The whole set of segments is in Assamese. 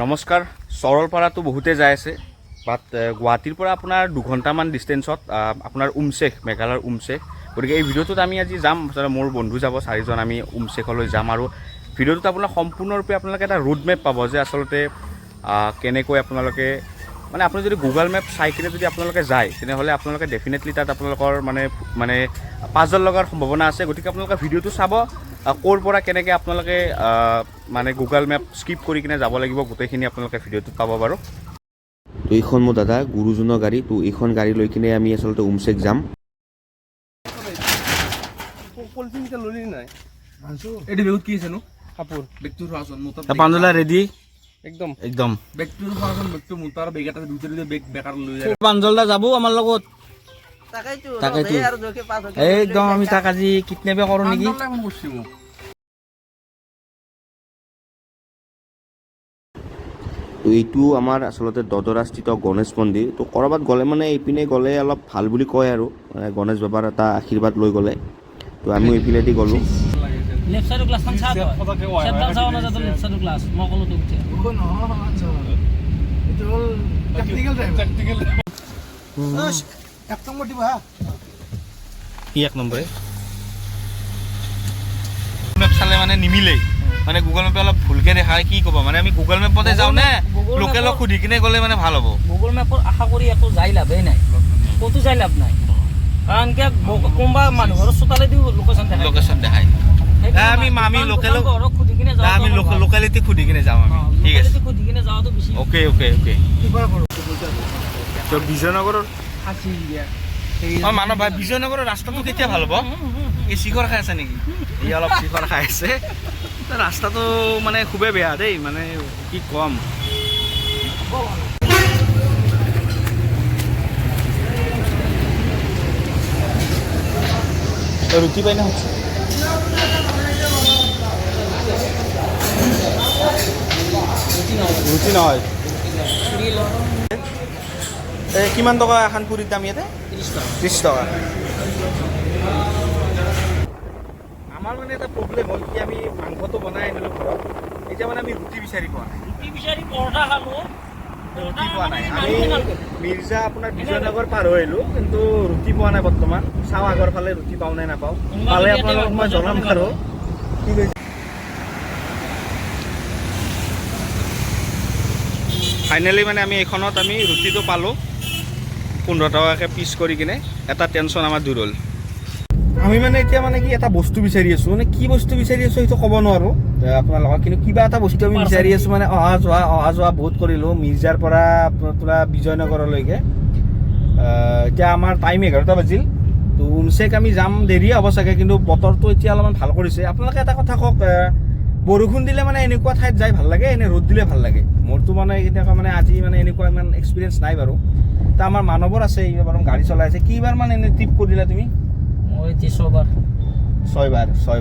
নমস্কাৰ সৰলপাৰাটো বহুতে যায় আছে বাট গুৱাহাটীৰ পৰা আপোনাৰ 2 ঘণ্টামান ডিষ্টেঞ্চত আপোনাৰ উমশেখ মেঘালয়ৰ উমশেখ গতিকে এই ভিডিঅ'টোত আমি আজি যাম মোৰ বন্ধু যাব 4জন আমি উমশেখলৈ যাম আৰু ভিডিঅ'টোত আপোনাৰ সম্পূৰ্ণৰূপে আপোনালোকে এটা ৰোড মেপ পাব যে আচলতে কেনেকৈ আপোনালোকে মানে আপুনি যদি গুগল মেপ চাই কিনে যদি আপোনালোকে যায় তেনেহ'লে আপোনালোকে ডেফিনেটলি তাত আপোনালোকৰ মানে পাজল লগাৰ সম্ভাৱনা আছে গতিকে আপোনালোকে ভিডিঅ'টো চাব ক'ৰ পৰা কেনেকৈ আপোনালোকে মানে গুগল মেপ স্কিপ কৰি কিনে যাব লাগিব গোটেইখিনি আপোনালোকে ভিডিঅ'টোত পাব বাৰু তো এইখন মোৰ দাদা গুৰুজনৰ গাড়ী তো এইখন গাড়ী লৈ কিনে আমি আচলতে উমশেখ যাম পাঞ্জলা ৰেডি একদম একদম পাঞ্জলদা যাব আমাৰ লগত তাকেইতো একদম আমি তাক আজি কিডনেপে কৰোঁ নেকি তো এইটো আমাৰ আচলতে দদৰাস্থিত গণেশ মন্দিৰ তো ক'ৰবাত গ'লে মানে এইপিনে গ'লে অলপ ভাল বুলি কয় আৰু মানে গণেশ বাবাৰ এটা আশীৰ্বাদ লৈ গ'লে তো আমি এইপিনেদি গ'লোঁ লেফট সাইডৰ ক্লাছখন চাব চেপডাল চাব না যাতে লেফট সাইডৰ ক্লাছ মই ক'লো তোক এটা হল টেকনিক্যাল এক নম্বৰ দিবা কি এক নম্বৰে মেপ চালে মানে নিমিলে মানে গুগল মেপে অলপ ভুলকে দেখায় কি ক'ব মানে আমি গুগল মেপতে যাওঁ নে লোকেলক সুধি কিনে গ'লে মানে ভাল হ'ব গুগল মেপৰ আশা কৰি একো যাই লাভেই নাই ক'তো যাই লাভ নাই কাৰণ কি কোনোবা মানুহৰ চোতালে দি লোকেশ্যন দেখায় আমি লোকেলিটি খুদি কিনে যাওঁ আমি ঠিক আছে খুদি কিনে যাওঁতো বেছি ওকে তো বিজয়নগৰৰ মানৱ ভাই বিজয়নগৰৰ ৰাস্তাটো কেতিয়া ভাল হ'ব এই শিখৰ খাই আছে নেকি এই অলপ শিখৰ খাই আছে ৰাস্তাটো মানে খুবেই বেয়া দেই মানে কি কম ৰুটি পাই না ৰুটি নহয় কিমান টকা এখন পুৰীৰ দাম ইয়াতে 30 টকা আমাৰ মানে এটা প্ৰব্লেম হ'ল কি আমি মাংসটো বনাই আনিলোঁ ঘৰত এতিয়া মানে আমি ৰুটি বিচাৰি পোৱা নাই পৰঠা খালো ৰুটি পোৱা নাই আমি মিৰ্জা আপোনাৰ বিজয়নগৰ পাৰ হৈ আহিলোঁ কিন্তু ৰুটি পোৱা নাই বৰ্তমান চাওঁ আগৰ ফালে ৰুটি পাওঁ নে নাপাওঁ পালে আপোনালোকক মই জনাম আৰু ঠিক আছে ফাইনেলি মানে আমি এইখনত আমি ৰুটিটো পালোঁ 15 টকাকৈ পিচ কৰি কিনে এটা টেনশ্যন আমাৰ দূৰ হ'ল আমি মানে এতিয়া মানে কি এটা বস্তু বিচাৰি আছোঁ মানে কি বস্তু বিচাৰি আছোঁ সেইটো ক'ব নোৱাৰোঁ আপোনালোকক কিন্তু কিবা এটা বস্তু আমি বিচাৰি আছোঁ মানে অহা যোৱা বহুত কৰিলোঁ মিৰ্জাৰ পৰা পুৰা বিজয়নগৰলৈকে এতিয়া আমাৰ টাইম 11টা বাজিল তো উমশেখ আমি যাম দেৰি হ'ব চাগে কিন্তু বতৰটো এতিয়া অলপমান ভাল কৰিছে আপোনালোকে এটা কথা কওক বৰষুণ দিলে মানে এনেকুৱা ঠাইত যাই ভাল লাগে এনে ৰ'দ দিলে ভাল লাগে মোৰতো মানে কেতিয়াবা মানে আজি মানে এনেকুৱা ইমান এক্সপিৰিয়েঞ্চ নাই বাৰু তা আমাৰ মানৱৰ আছে এইবাৰ বাৰু গাড়ী চলাই আছে কিবাৰ মানে এনে ট্ৰিপ কৰিলা তুমি মই 6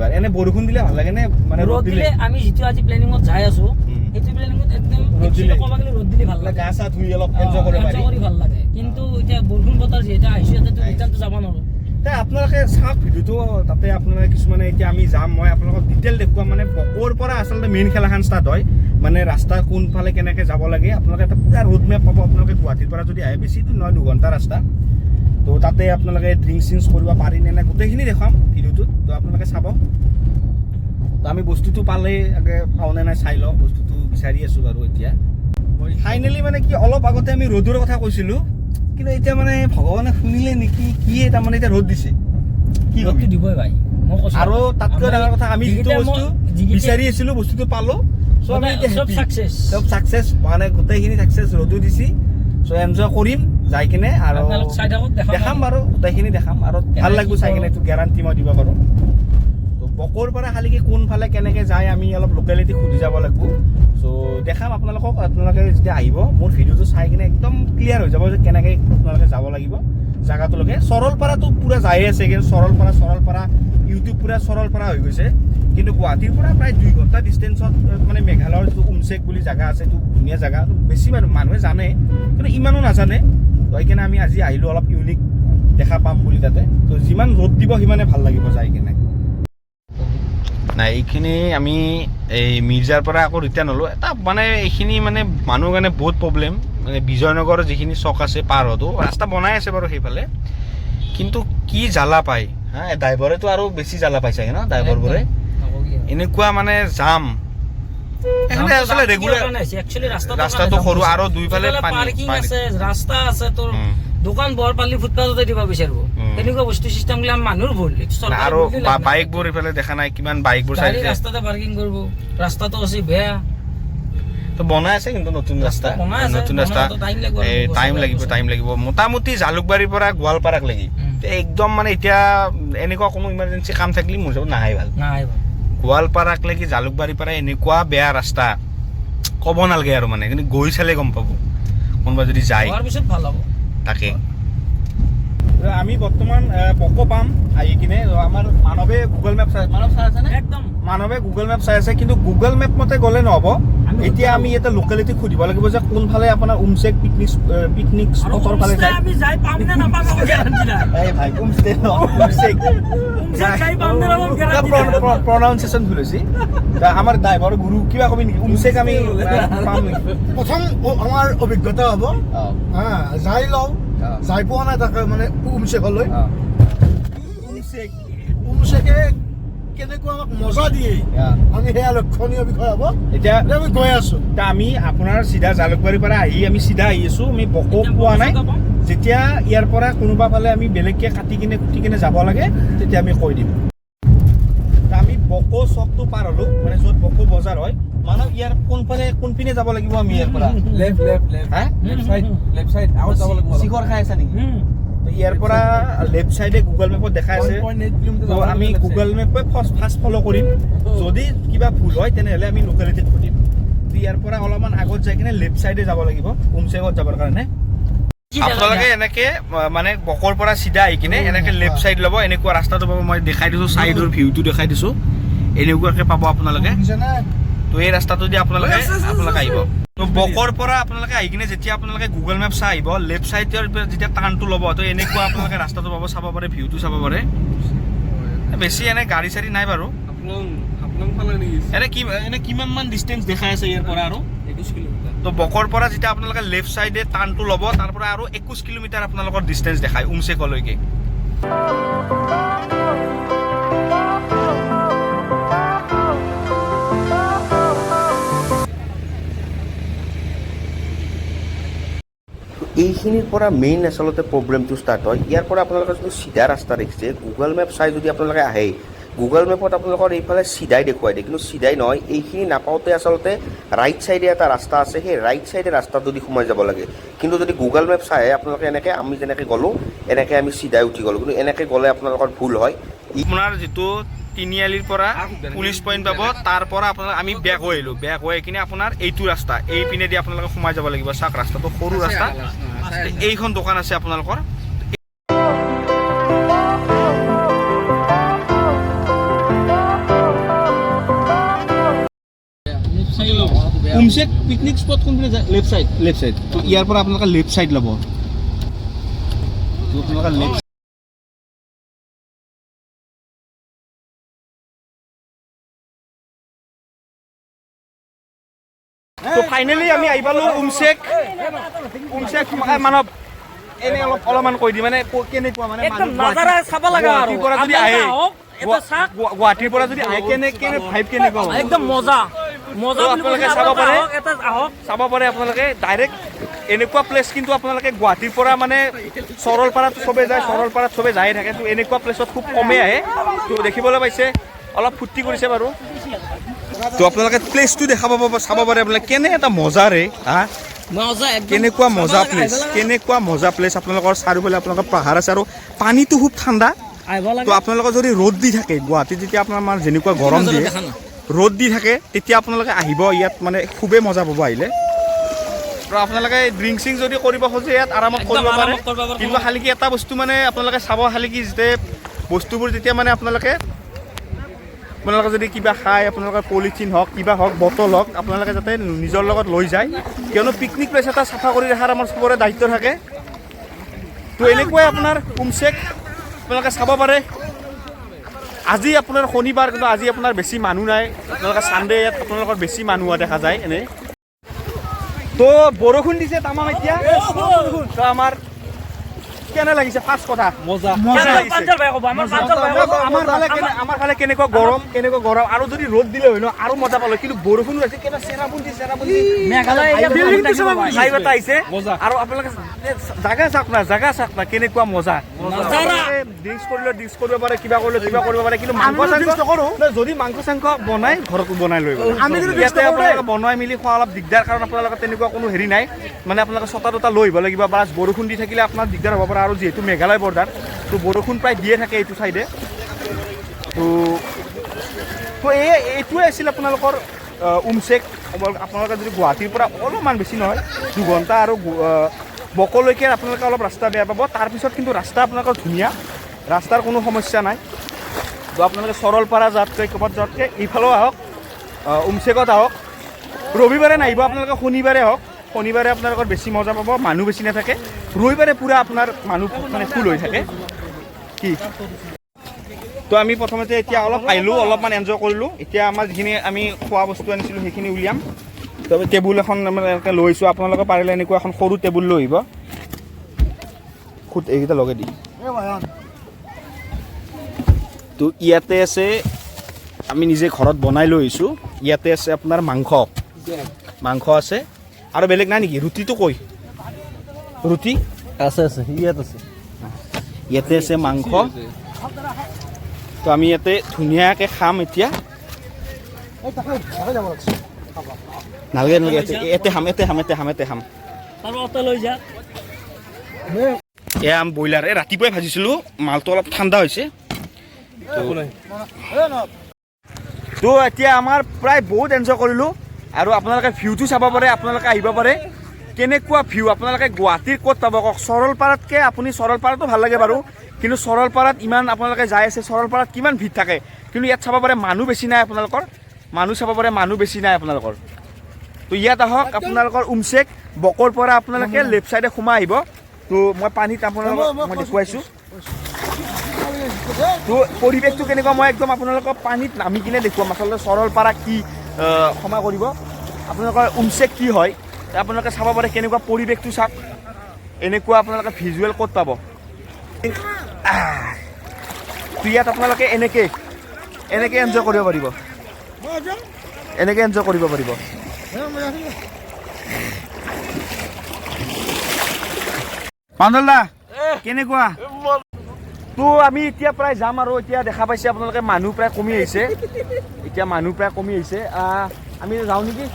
বাৰ এনে বৰষুণ দিলে ভাল লাগে নে মানে ৰ'দ দিলে আমি যেটো আজি প্লেনিঙত যাই আছো সেইটো প্লেনিঙত একদম ৰ'দ দিলে ভাল লাগে গা চা ধুই অলপ এনজয় কৰিব ভাল লাগে কিন্তু এতিয়া বৰষুণ বতৰ যেটা আহিছে তাতে ৰিটাৰ্ণটো যাব নোৱাৰো তা আপোনালোকে চাওক ভিডিঅ'টো তাতে আপোনালোকে কিছুমানে এতিয়া আমি যাম মই আপোনালোকক ডিটেইল দেখুৱাম মানে ক'ৰ পৰা আচলতে মেইন খেলাখন ষ্টাৰ্ট হয় মানে ৰাস্তা কোনফালে কেনেকৈ যাব লাগে আপোনালোকে এটা পুৰা ৰোড মেপ পাব আপোনালোকে গুৱাহাটীৰ পৰা যদি আহে বেছি দূৰ নহয় 2 ঘণ্টা ৰাস্তা তো তাতে আপোনালোকে ড্ৰিংকছ চিংকছ কৰিব পাৰি নে নাই গোটেইখিনি দেখাম ভিডিঅ'টোত তো আপোনালোকে চাব তো আমি বস্তুটো পালে আগে পাওঁ নে নাই চাই লওঁ বস্তুটো বিচাৰি আছোঁ বাৰু এতিয়া ফাইনেলি মানে কি অলপ আগতে আমি ৰ'দৰ কথা কৈছিলোঁ কিন্তু এতিয়া মানে ভগৱানে শুনিলে নেকি কি তাৰমানে এতিয়া ৰ'দ দিছে কি ৰ'দটো দিবই ভাই আৰু তাতকৈ ডাঙৰ কথা আমি যিটো বস্তু বিচাৰি আছিলোঁ বস্তুটো পালোঁ চ' আমি চব ছাকচেছ মানে গোটেইখিনি ছাকচেছ ৰ'দো দিছি চ' এনজয় কৰিম যাই কিনে আৰু দেখাম বাৰু গোটেইখিনি দেখাম আৰু ভাল লাগিব চাই কিনে এইটো গেৰাণ্টি মই দিব পাৰোঁ তো বকৰ পৰা খালি কি কোনফালে কেনেকৈ যায় আমি অলপ লোকেলিটি সুধি যাব লাগিব চ' দেখাম আপোনালোকক আপোনালোকে যেতিয়া আহিব মোৰ ভিডিঅ'টো চাই কিনে একদম ক্লিয়াৰ হৈ যাব যে কেনেকৈ আপোনালোকে যাব লাগিব জেগাটোলৈকে সৰলপাৰাটো পূৰা যায়ে আছে কিন্তু সৰলপাৰা ইউটিউব পূৰা সৰলপাৰা হৈ গৈছে কিন্তু গুৱাহাটীৰ পৰা প্ৰায় 2 ঘণ্টা ডিষ্টেঞ্চত মানে মেঘালয়ৰ যিটো উমশেখ বুলি জেগা আছে এইটো ধুনীয়া জেগা বেছি মানুহে জানে কিন্তু ইমানো নাজানে তো সেইকাৰণে আমি আজি আহিলোঁ অলপ ইউনিক দেখা পাম বুলি তাতে তো যিমান ৰ'দ দিব সিমানে ভাল লাগিব যাই কিনে নাই এইখিনি আমি এই মিৰ্জাৰ পৰা আকৌ ৰিটাৰ্ণ হ'লোঁ এটা মানে এইখিনি মানে মানুহৰ কাৰণে বহুত প্ৰব্লেম মানে বিজয়নগৰৰ যিখিনি চক আছে পাৰ হতো ৰাস্তা বনাই আছে বাৰু সেইফালে কিন্তু কি জ্বালা পায় হা ড্ৰাইভাৰেতো আৰু বেছি জ্বালা পাই চাগে ন ড্ৰাইভাৰবোৰে এনেকুৱা মানে জাম আচলতে ৰেগুলাৰ ৰাস্তাটো সৰু আৰু দুইফালে পাৰ্কিং আছে ৰাস্তা আছে তোৰ দোকান বৰ পালি ফুটপাথতে দিব বিচাৰিব এনেকুৱা বস্তু চিষ্টেম গিলা মানুহৰ ভুল আৰু বাইকবোৰ এইফালে দেখা নাই কিমান বাইকবোৰ গাড়ী ৰাস্তাতে পাৰ্কিং কৰিব ৰাস্তাটো আছে বেয়া তো বনাই আছে কিন্তু নতুন ৰাস্তা টাইম লাগিব মোটামুটি জালুকবাৰীৰ পৰা গোৱালপাৰাক লাগি একদম মানে এতিয়া এনেকুৱা কোনো ইমাৰ্জেঞ্চি কাম থাকিলে মোৰ হিচাপত নাহে ভাল গোৱালপাৰাক লাগি জালুকবাৰীৰ পৰা এনেকুৱা বেয়া ৰাস্তা ক'ব নালাগে আৰু মানে কিন্তু গৈ চালে গম পাব কোনোবা যদি যায় পিছত ভাল হ'ব তাকে আমি বৰ্তমান বকো পাম আহি কিনে আমাৰ মানৱে গুগল মেপ চাই মানৱ চাই আছে নে একদম মানৱে গুগল মেপ চাই আছে কিন্তু গুগল মেপ মতে গ'লে নহ'ব এতিয়া আমি এটা লোকেলিটি খুদিব লাগিব যে কোনফালে আপোনাৰ উমচেক পিকনিক স্পটৰ ফালে যায় আমি যাই পাম নে নাপাম আকৌ গ্যাৰান্টি নাই এই ভাই উমচেক উমচেক যাই পাম নে নাপাম গ্যাৰান্টি নাই প্ৰনাউন্সিয়েচন ভুল হৈছে আমাৰ ড্ৰাইভাৰ গুৰু কিবা কবি নেকি উমচেক আমি পাম নেকি প্ৰথম আমাৰ অভিজ্ঞতা হ'ব যাই লওঁ যাই পোৱা নাই তাকে মানে উমচেকলৈ উমচেকে কেনেকুৱা আমাক মজা দিয়ে আমি সেয়া লক্ষণীয় বিষয় হ'ব এতিয়া আমি গৈ আছো এতিয়া আমি আপোনাৰ চিধা জালুকবাৰীৰ পৰা আমি চিধা আহি আছো আমি বকো পোৱা নাই যেতিয়া ইয়াৰ পৰা কোনোবা ফালে আমি বেলেগকে কাটি কিনে যাব লাগে তেতিয়া আমি কৈ দিম আমি বকো চকটো পাৰ হ'লো মানে য'ত বকো বজাৰ হয় মানে ইয়াৰ কোনপিনে যাব লাগিব আমি ইয়াৰ পৰা লেফ্ট সাইড আগত যাব লাগিব শিখৰ খাই আছা নেকি ইয়াৰ পৰা লেফ্ট সাইডে গুগল মেপত দেখাই আছে তো আমি গুগল মেপে ফাৰ্ষ্ট ফলো কৰিম যদি কিবা ভুল হয় তেনেহ'লে আমি লোকেলিটিত খুলিম ইয়াৰ পৰা অলপমান আগত যাই কিনে লেফ্ট সাইডে যাব লাগিব উমচেকত যাবৰ কাৰণে আপোনালোকে এনেকে মানে বকৰ পৰা চিধা আহি কিনে এনেকে লেফ্ট সাইড ল'ব এনেকুৱা ৰাস্তাটো পাব মই দেখাই দিছোঁ চাইডৰ ভিউটো দেখাই দিছোঁ এনেকুৱাকে পাব আপোনালোকে তো এই ৰাস্তাটো দি আপোনালোকে আহিব তো বকৰ পৰা আপোনালোকে আহি কিনে যেতিয়া আপোনালোকে গুগল মেপ চাই আহিব লেফ্ট সাইডৰ যেতিয়া টাৰ্ণটো ল'ব তো এনেকুৱা আপোনালোকে ৰাস্তাটো পাব চাব পাৰে ভিউটো চাব পাৰে বেছি এনে গাড়ী চাড়ী নাই বাৰু এনে কিমান মান ডিষ্টেঞ্চ দেখাই আছে ইয়াৰ পৰা আৰু 21 কিলোমিটাৰ তো বকৰ পৰা যেতিয়া আপোনালোকে লেফ্ট সাইডে টাৰ্ণটো ল'ব তাৰ পৰা আৰু 21 কিলোমিটাৰ আপোনালোকৰ ডিষ্টেঞ্চ দেখায় উমচেকলৈকে এইখিনিৰ পৰা মেইন আচলতে প্ৰব্লেমটো ষ্টাৰ্ট হয় ইয়াৰ পৰা আপোনালোকে যদি চিধা ৰাস্তা দেখিছে গুগল মেপ চাই যদি আপোনালোকে আহে গুগল মেপত আপোনালোকৰ এইফালে চিধাই দেখুৱাই দিয়ে কিন্তু চিধাই নহয় এইখিনি নাপাওঁতে আচলতে ৰাইট চাইডে এটা ৰাস্তা আছে সেই ৰাইট চাইডে ৰাস্তাটো দি সোমাই যাব লাগে কিন্তু যদি গুগল মেপ চাই আপোনালোকে এনেকৈ আমি যেনেকৈ গ'লোঁ এনেকৈ আমি চিধাই উঠি গ'লোঁ কিন্তু এনেকৈ গ'লে আপোনালোকৰ ভুল হয় আপোনাৰ যিটো তিনিআলিৰ পৰা পুলিচ পইণ্ট পাব তাৰ পৰা আপোনালোকে আমি বেক হৈ আহিলোঁ বেক হৈ কিনে আপোনাৰ এইটো ৰাস্তা এই পিনেদি আপোনালোকে সোমাই যাব লাগিব চাওক ৰাস্তাটো সৰু ৰাস্তা এইখন দোকান আছে আপোনালোকৰ উমচেক পিকনিক স্পট কোনপিনে যায় লেফ্ট সাইড তো ইয়াৰ পৰা আপোনালোকে লেফ্ট সাইড ল'ব আপোনালোকে লেফ্ট তো ফাইনেলি আমি আহি পালোঁ উমচেক মানৱ এনে অলপমান কৈ দিম মানে কেনেকুৱা মানে চাব লগা আৰু যদি আহে গুৱাহাটীৰ পৰা যদি আহে কেনে ভাইব কেনেকুৱা একদম মজা আপোনালোকে চাব পাৰে আপোনালোকে ডাইৰেক্ট এনেকুৱা প্লেচ কিন্তু আপোনালোকে গুৱাহাটীৰ পৰা মানে সৰলপাৰাত চবে যায় সৰলপাৰাত চবে যাই থাকে তো এনেকুৱা প্লেচত খুব কমেই আহে তো দেখিবলৈ পাইছে অলপ ফূৰ্তি কৰিছে বাৰু তো আপোনালোকে প্লেচটো দেখাব চাব পাৰে আপোনালোকে কেনে এটা মজাৰে হা কেনেকুৱা মজা প্লেচ আপোনালোকৰ চাৰিওফালে আপোনালোকৰ পাহাৰ আছে আৰু পানীটো খুব ঠাণ্ডা তো আপোনালোকৰ যদি ৰ'দ দি থাকে গুৱাহাটীত যেতিয়া আপোনাৰ যেনেকুৱা গৰম দিয়ে ৰ'দ দি থাকে তেতিয়া আপোনালোকে আহিব ইয়াত মানে খুবেই মজা পাব আহিলে আৰু আপোনালোকে ড্ৰিংক চিংক যদি কৰিব খোজে ইয়াত আৰামত কৰিব পাৰে কিন্তু খালি কি এটা বস্তু মানে আপোনালোকে চাব খালি কি যে বস্তুবোৰ যেতিয়া মানে আপোনালোকে যদি কিবা খায় আপোনালোকৰ পলিথিন হওক কিবা হওক বটল হওক আপোনালোকে যাতে নিজৰ লগত লৈ যায় কিয়নো পিকনিক প্লেচ এটা চাফা কৰি ৰখাৰ আমাৰ চবৰে দায়িত্ব থাকে তো এনেকুৱাই আপোনাৰ উমচেক আপোনালোকে চাব পাৰে আজি আপোনাৰ শনিবাৰ কিন্তু আজি আপোনাৰ বেছি মানুহ নাই আপোনালোকে ছানডে ইয়াত আপোনালোকৰ বেছি মানুহ হোৱা দেখা যায় এনেই তো বৰষুণ দিছে তামাম এতিয়া তো আমাৰ কেনে লাগিছে ফাৰ্ষ্ট কথা মজা আমাৰ ফালে কেনেকুৱা গৰম আৰু যদি ৰ'দ দিলে হয় ন আৰু মজা পালো কিন্তু বৰষুণ হৈছে কিবা চেৰাপুঞ্জি লাইভ এটা আহিছে মজা। আৰু আপোনালোকে জাগা চাওক না কেনেকুৱা মজা ড্ৰিংকছ কৰিলে ড্ৰিংকছ কৰিব পাৰে কিবা কৰিলে কিবা কৰিব পাৰে কিন্তু মাংস যদি মাংস চাংস বনাই ঘৰতো বনাই লৈ ইয়াতে আপোনালোকে বনাই মেলি খোৱা অলপ দিগদাৰ কাৰণ আপোনালোকে তেনেকুৱা কোনো হেৰি নাই মানে আপোনালোকে ছটা দুটা লৈ আহিব লাগিব বা বৰষুণ দি থাকিলে আপোনাৰ দিগদাৰ হ'ব পাৰে আৰু যিহেতু মেঘালয় বৰ্ডাৰ তো বৰষুণ প্ৰায় দিয়ে থাকে এইটো চাইডে তো এইটোৱে আছিল আপোনালোকৰ উমচেক আপোনালোকে যদি গুৱাহাটীৰ পৰা অলপমান বেছি নহয় 2 ঘণ্টা আৰু বকলৈকে আপোনালোকে অলপ ৰাস্তা বেয়া পাব তাৰপিছত কিন্তু ৰাস্তা আপোনালোকৰ ধুনীয়া ৰাস্তাৰ কোনো সমস্যা নাই তো আপোনালোকে চৰলপাৰা যাতকৈ ক'ৰবাত যোৱাতকৈ এইফালেও আহক উমচেকত আহক ৰবিবাৰে নাহিব আপোনালোকে শনিবাৰে আহক শনিবাৰে আপোনালোকৰ বেছি মজা পাব মানুহ বেছি নাথাকে ৰবিবাৰে পূৰা আপোনাৰ মানুহ মানে ফুল হৈ থাকে কি তো আমি প্ৰথমতে এতিয়া অলপ আহিলোঁ অলপমান এনজয় কৰিলোঁ এতিয়া আমাৰ যিখিনি আমি খোৱা বস্তু আনিছিলোঁ সেইখিনি উলিয়াম তো টেবুল এখন এনেকৈ লৈছোঁ আপোনালোকে পাৰিলে এনেকুৱা এখন সৰু টেবুল লৈ আহিব খুদ এইকেইটা লগাই দি তো ইয়াতে আছে আমি নিজে ঘৰত বনাই লৈ আহিছোঁ ইয়াতে আছে আপোনাৰ মাংস আছে আৰু বেলেগ নাই নেকি ৰুটিটো কৈ ৰুটি আছে ইয়াত আছে ইয়াতে আছে মাংস তো আমি ইয়াতে ধুনীয়াকৈ খাম এতিয়া নালাগে ইয়াতে খাম এয়া ব্ৰইলাৰ ৰাতিপুৱাই ভাজিছিলোঁ মালটো অলপ ঠাণ্ডা হৈছে তো এতিয়া আমাৰ প্ৰায় বহুত এনজয় কৰিলোঁ আৰু আপোনালোকে ভিউটো চাব পাৰে আপোনালোকে আহিব পাৰে কেনেকুৱা ভিউ আপোনালোকে গুৱাহাটীৰ ক'ত পাব কওক চৰলপাৰাতকৈ আপুনি চৰলপাৰাটো ভাল লাগে বাৰু কিন্তু চৰলপাৰাত ইমান আপোনালোকে যাই আছে চৰলপাৰাত কিমান ভিৰ থাকে কিন্তু ইয়াত চাব পাৰে মানুহ বেছি নাই আপোনালোকৰ তো ইয়াত আহক আপোনালোকৰ উমচেক বকৰ পৰা আপোনালোকে লেফ্ট ছাইডে সোমাই আহিব তো মই পানীত আপোনালোকক মই দেখুৱাইছোঁ তো পৰিৱেশটো কেনেকুৱা মই একদম আপোনালোকক পানীত নামি কিনে দেখুৱাম আচলতে চৰলপাৰা কি ক্ষমা কৰিব আপোনালোকৰ উমচেক কি হয় আপোনালোকে চাব পাৰে কেনেকুৱা পৰিৱেশটো চাওক এনেকুৱা আপোনালোকে ভিজুৱেল ক'ত পাব তো ইয়াত আপোনালোকে এনেকৈ এনজয় কৰিব পাৰিব পাণ্ডল দা কেনেকুৱা তো আমি এতিয়া প্ৰায় যাম আৰু এতিয়া দেখা পাইছে আপোনালোকে মানুহ প্ৰায় কমি আহিছে আমি যাওঁ নেকি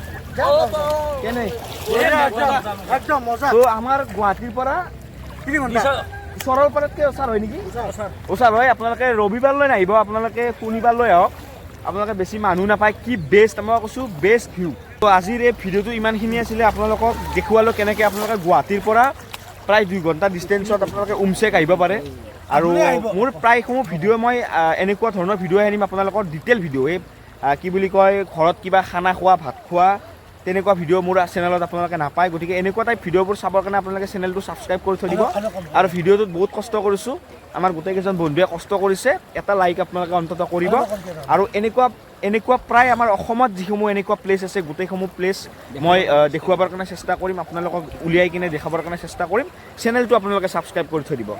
কেনে তো আমাৰ গুৱাহাটীৰ পৰা 3 ঘণ্টা চৰলপাৰাতকৈ ওচৰ হয় নেকি ওচৰ হয় আপোনালোকে ৰবিবাৰলৈ নাহিব আপোনালোকে শনিবাৰলৈ আহক আপোনালোকে বেছি মানুহ নাপায় কি বেষ্ট মই কৈছোঁ বেষ্ট ভিউ তো আজিৰ এই ভিডিঅ'টো ইমানখিনি আছিলে আপোনালোকক দেখুৱালোঁ কেনেকৈ আপোনালোকে গুৱাহাটীৰ পৰা প্ৰায় 2 ঘণ্টা ডিষ্টেঞ্চত আপোনালোকে উমচেক আহিব পাৰে আৰু মোৰ প্ৰায়সমূহ ভিডিঅ' মই এনেকুৱা ধৰণৰ ভিডিঅ' আনিম আপোনালোকৰ ডিটেইল ভিডিঅ' এই কি বুলি কয় ঘৰত কিবা খানা খোৱা ভাত খোৱা তেনেকুৱা ভিডিঅ' মোৰ চেনেলত আপোনালোকে নাপায় গতিকে এনেকুৱা টাইপ ভিডিঅ'বোৰ চাবৰ কাৰণে আপোনালোকে চেনেলটো ছাবস্ক্ৰাইব কৰি থৈ দিব আৰু ভিডিঅ'টোত বহুত কষ্ট কৰিছোঁ আমাৰ গোটেইকেইজন বন্ধুৱে কষ্ট কৰিছে এটা লাইক আপোনালোকে অন্ততঃ কৰিব আৰু এনেকুৱা প্ৰায় আমাৰ অসমত যিসমূহ এনেকুৱা প্লেচ আছে গোটেইসমূহ প্লেচ মই দেখুৱাবৰ কাৰণে চেষ্টা কৰিম আপোনালোকক উলিয়াই কিনে দেখাবৰ কাৰণে চেষ্টা কৰিম চেনেলটো আপোনালোকে ছাবস্ক্ৰাইব কৰি থৈ দিব